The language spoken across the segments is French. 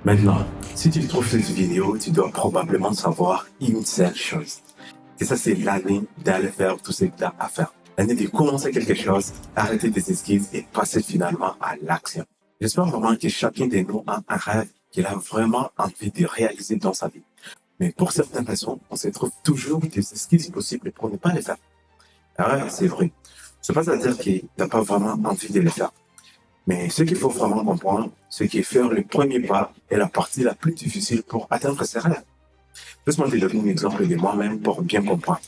Maintenant, si tu trouves cette vidéo, tu dois probablement savoir une seule chose. Et ça, c'est l'année d'aller faire tout ce que tu as à faire. L'année de commencer quelque chose, arrêter tes esquisses et passer finalement à l'action. J'espère vraiment que chacun de nous a un rêve qu'il a vraiment envie de réaliser dans sa vie. Mais pour certaines raisons, on se trouve toujours des esquisses possibles pour ne pas les faire. Alors, c'est vrai. C'est pas à dire que tu n'as pas vraiment envie de les faire. Mais ce qu'il faut vraiment comprendre, c'est que faire le premier pas est la partie la plus difficile pour atteindre ses rêves. Laisse-moi te donner un exemple de moi-même pour bien comprendre.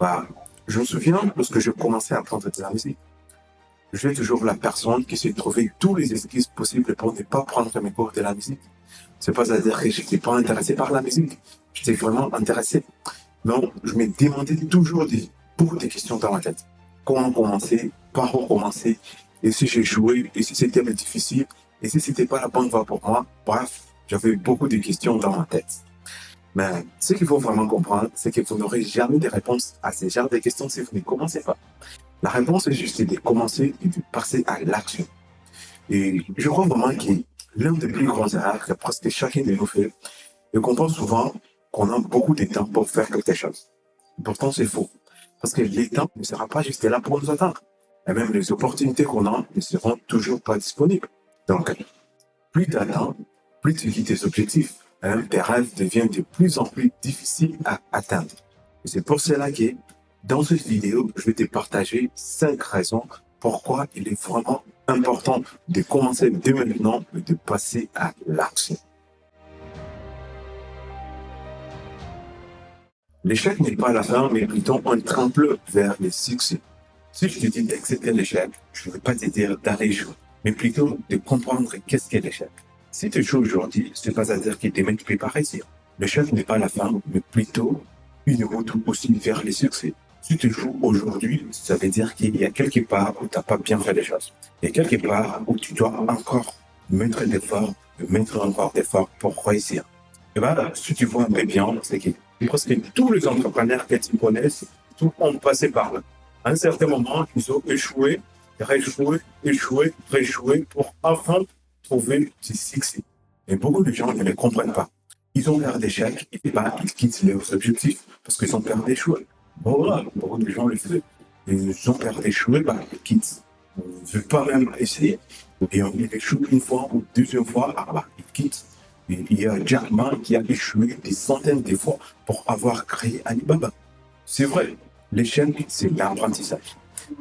Bah, je me souviens lorsque je commençais à apprendre de la musique. Je suis toujours la personne qui s'est trouvé tous les excuses possibles pour ne pas prendre mes cours de la musique. C'est pas à dire que je n'étais pas intéressé par la musique. J'étais vraiment intéressé. Non, je me demandais toujours beaucoup de questions dans ma tête. Comment commencer? Par où commencer? Et si j'ai joué? Et si c'était difficile? Et si c'était pas la bonne voie pour moi? Bref, j'avais beaucoup de questions dans ma tête. Mais ce qu'il faut vraiment comprendre, c'est que vous n'aurez jamais de réponse à ces genres de questions si vous ne commencez pas. La réponse est juste de commencer et de passer à l'action. Et je crois vraiment que l'un des plus grands erreurs que presque chacun de nous fait est qu'on pense souvent qu'on a beaucoup de temps pour faire quelque chose. Pourtant, c'est faux. Parce que le temps ne sera pas juste là pour nous attendre. Et même les opportunités qu'on a ne seront toujours pas disponibles. Donc, plus tu attends, plus tu vis tes objectifs. Tes rêves deviennent de plus en plus difficiles à atteindre. Et c'est pour cela que dans cette vidéo, je vais te partager 5 raisons pourquoi il est vraiment important de commencer dès maintenant et de passer à l'action. L'échec n'est pas la fin, mais plutôt un tremplin vers le succès. Si je te dis d'accepter l'échec, je ne veux pas te dire d'arrêter jouer, mais plutôt de comprendre qu'est-ce qu'est l'échec. Si tu joues aujourd'hui, ce n'est pas à dire que demain tu peux pas réussir. L'échec n'est pas la fin, mais plutôt une route aussi vers le succès. Si tu joues aujourd'hui, ça veut dire qu'il y a quelque part où tu n'as pas bien fait les choses. Il y a quelque part où tu dois encore mettre encore d'efforts pour réussir. Et bien, si tu vois un peu bien, c'est que presque tous les entrepreneurs que tu connais, tous ont passé par là. À un certain moment, ils ont échoué, réchoué, échoué, réchoué pour enfin trouver du succès. Et beaucoup de gens ne le comprennent pas. Ils ont peur d'échec et pas ils quittent leurs objectifs parce qu'ils ont peur d'échouer. Voilà, beaucoup de gens le font. Ils ont peur d'échouer, bah, ils quittent. On ne veut pas même essayer. Et on échoue une fois ou deuxième fois, ah bah, ils quittent. Il y a Jack Ma qui a échoué des centaines de fois pour avoir créé Alibaba. C'est vrai, l'échec, c'est l'apprentissage.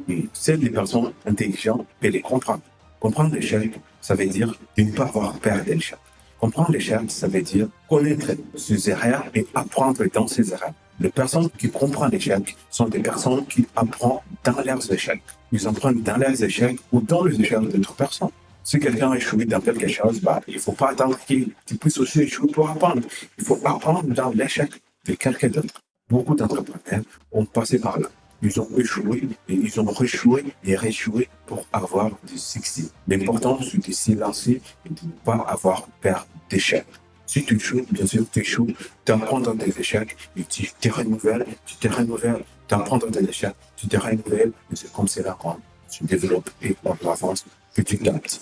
Et c'est les personnes intelligentes peuvent les comprendre. Comprendre l'échec, ça veut dire de ne pas avoir peur de l'échec. Comprendre l'échec, ça veut dire connaître ses erreurs et apprendre dans ses erreurs. Les personnes qui comprennent l'échec sont des personnes qui apprennent dans leurs échecs. Ils apprennent dans leurs échecs ou dans les échecs d'autres personnes. Si quelqu'un a échoué dans quelque chose, bah, il ne faut pas attendre qu'il puisse aussi échouer pour apprendre. Il faut apprendre dans l'échec de quelqu'un d'autre. Beaucoup d'entrepreneurs ont passé par là. Ils ont échoué et ils ont réchoué et réchoué pour avoir du succès. L'important, c'est de s'y lancer et de ne pas avoir peur d'échec. Si tu échoues, bien sûr, tu échoues, tu apprends dans tes échecs et tu te renouvelles, tu apprends dans tes échecs, tu te renouvelles et c'est comme cela qu'on se développe et on avance petit à petit.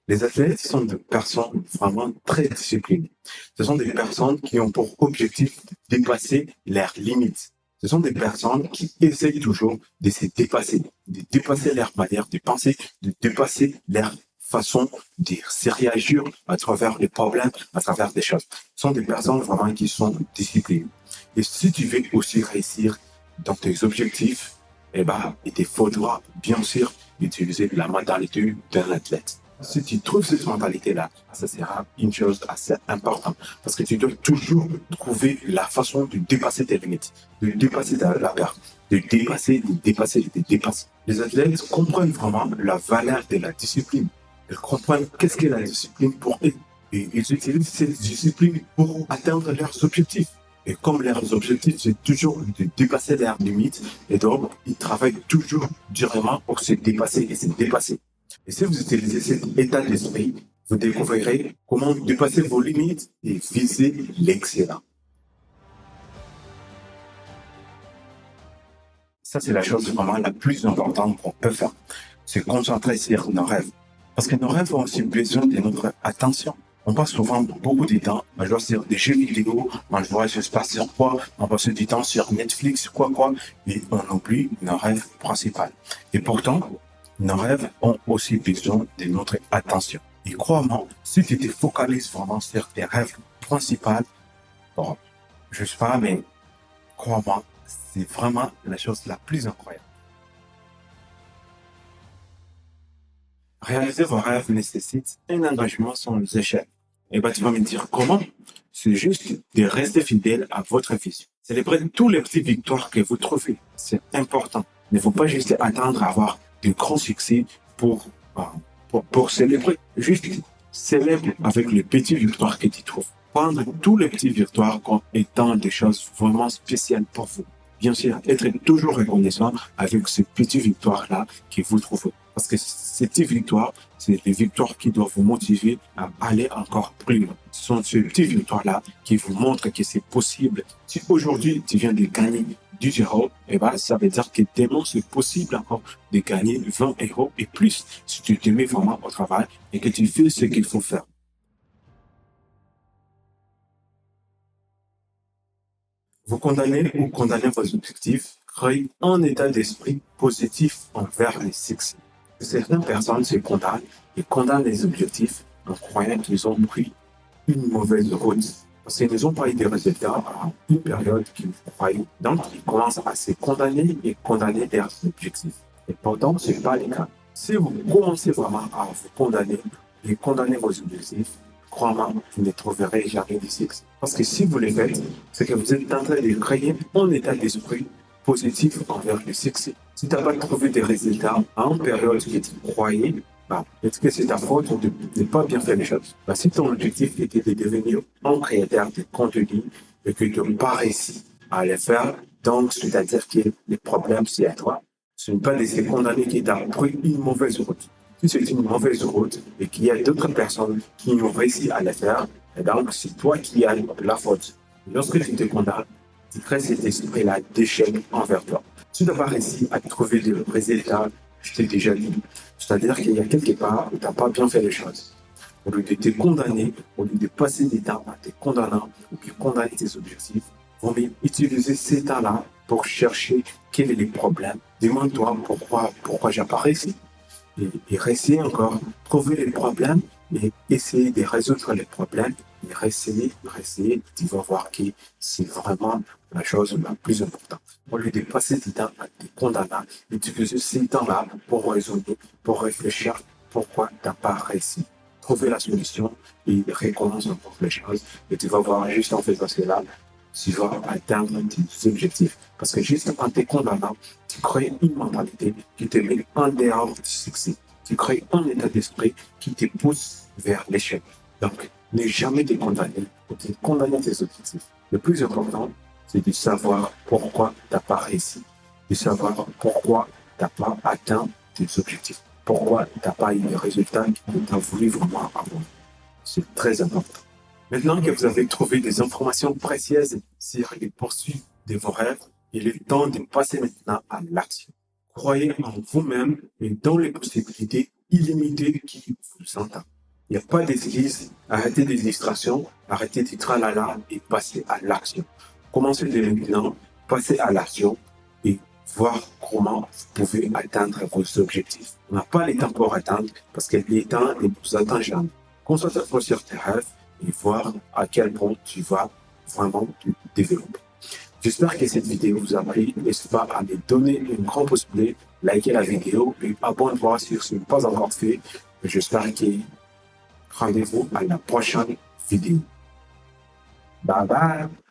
Les athlètes sont des personnes vraiment très disciplinées. Ce sont des personnes qui ont pour objectif de dépasser leurs limites. Ce sont des personnes qui essayent toujours de se dépasser, de dépasser leur manière de penser, de dépasser leur façon de se réagir à travers les problèmes, à travers des choses. Ce sont des personnes vraiment qui sont disciplinées. Et si tu veux aussi réussir dans tes objectifs, eh ben, il te faudra bien sûr utiliser la mentalité d'un athlète. Si tu trouves cette mentalité-là, ça sera une chose assez importante. Parce que tu dois toujours trouver la façon de dépasser tes limites, de dépasser la peur, de dépasser. Les athlètes comprennent vraiment la valeur de la discipline. Ils comprennent qu'est-ce qu'est la discipline pour eux. Et ils utilisent cette discipline pour atteindre leurs objectifs. Et comme leurs objectifs, c'est toujours de dépasser leurs limites, et donc, ils travaillent toujours durement pour se dépasser et se dépasser. Et si vous utilisez cet état d'esprit, vous découvrirez comment dépasser vos limites et viser l'excellent. Ça, c'est la chose vraiment la plus importante qu'on peut faire. Se concentrer sur nos rêves. Parce que nos rêves ont aussi besoin de notre attention. On passe souvent beaucoup de temps à jouer sur des jeux vidéo, on voit je sais pas sur quoi, on passe du temps sur Netflix, quoi, et on oublie nos rêves principaux. Et pourtant, nos rêves ont aussi besoin de notre attention. Et crois-moi, si tu te focalises vraiment sur tes rêves principaux, bon, je sais pas, mais crois-moi, c'est vraiment la chose la plus incroyable. Réaliser vos rêves nécessite un engagement sans échec. Et ben, tu vas me dire comment? C'est juste de rester fidèle à votre vision. Célébrez tous les petites victoires que vous trouvez. C'est important. Il ne faut pas juste attendre à avoir de grands succès euh, pour célébrer. Juste célèbre avec les petites victoires que tu trouves. Prendre tous les petites victoires comme étant des choses vraiment spéciales pour vous. Bien sûr, être toujours reconnaissant avec ces petites victoires-là que vous trouvez. Parce que ces petites victoires, c'est des victoires qui doivent vous motiver à aller encore plus loin. Ce sont ces petites victoires-là qui vous montrent que c'est possible. Si aujourd'hui, tu viens de gagner 10 euros, eh ben, ça veut dire que demain, c'est possible encore de gagner 20 euros et plus si tu te mets vraiment au travail et que tu fais ce qu'il faut faire. Vous condamnez ou condamnez vos objectifs, créez un état d'esprit positif envers les succès. Certaines personnes se condamnent et condamnent les objectifs en croyant qu'ils ont pris une mauvaise route. Parce qu'ils n'ont pas eu de résultats à une période qu'ils croyaient. Donc, ils commencent à se condamner et condamner leurs objectifs. Et pourtant, ce n'est pas le cas. Si vous commencez vraiment à vous condamner et condamner vos objectifs, crois-moi, vous ne trouverez jamais de succès. Parce que si vous le faites, c'est que vous êtes en train de créer un état d'esprit positif envers le succès. Si tu n'as pas trouvé des résultats à une période que tu croyais, est-ce que c'est ta faute de ne pas bien faire les choses? Si ton objectif était de devenir un créateur de contenu et que tu n'as pas réussi à le faire, donc c'est-à-dire que le problème c'est à toi. Ce n'est pas de se condamner qui t'a pris une mauvaise route. Si c'est une mauvaise route et qu'il y a d'autres personnes qui ont réussi à le faire, et donc c'est toi qui as la faute. Lorsque tu te condamnes, tu crées cet esprit-là d'échec envers toi. Tu n'as pas réussi à trouver des résultats, je t'ai déjà dit. C'est-à-dire qu'il y a quelque part où tu n'as pas bien fait les choses. Au lieu de te condamner, au lieu de passer des temps à te condamnant ou de condamner tes objectifs, vaut mieux utiliser ces temps-là pour chercher quel est le problème. Demande-toi pourquoi j'ai pas réussi. Et réessayer encore, trouver les problèmes et essayer de résoudre les problèmes. Et réessayer, tu vas voir que c'est vraiment la chose la plus importante. Au lieu de passer du temps à te condamner, utiliser ces temps-là pour résoudre, pour réfléchir pourquoi tu n'as pas réussi. Trouver la solution et recommence encore les choses. Et tu vas voir juste en faisant cela, tu vas atteindre tes objectifs. Parce que juste en te condamnant, tu crées une mentalité qui te met en dehors du succès. Tu crées un état d'esprit qui te pousse vers l'échec. Donc, ne jamais te condamner ou te condamner tes objectifs. Le plus important, c'est de savoir pourquoi tu n'as pas réussi. De savoir pourquoi tu n'as pas atteint tes objectifs. Pourquoi tu n'as pas eu les résultats que tu as voulu vraiment avoir. C'est très important. Maintenant que vous avez trouvé des informations précieuses sur les poursuites de vos rêves, il est temps de passer maintenant à l'action. Croyez en vous-même et dans les possibilités illimitées qui vous entendent. Il n'y a pas d'excuses, arrêtez des distractions, arrêtez du tralala et passez à l'action. Commencez dès maintenant, passez à l'action et voir comment vous pouvez atteindre vos objectifs. On n'a pas le temps pour atteindre parce que le temps ne vous attend jamais. Concentrez-vous sur tes rêves et voir à quel point tu vas vraiment te développer. J'espère que cette vidéo vous a plu. N'hésitez pas à me donner une grande possibilité, liker la vidéo et abonnez-vous si ce n'est pas encore fait. J'espère que rendez-vous à la prochaine vidéo. Bye bye!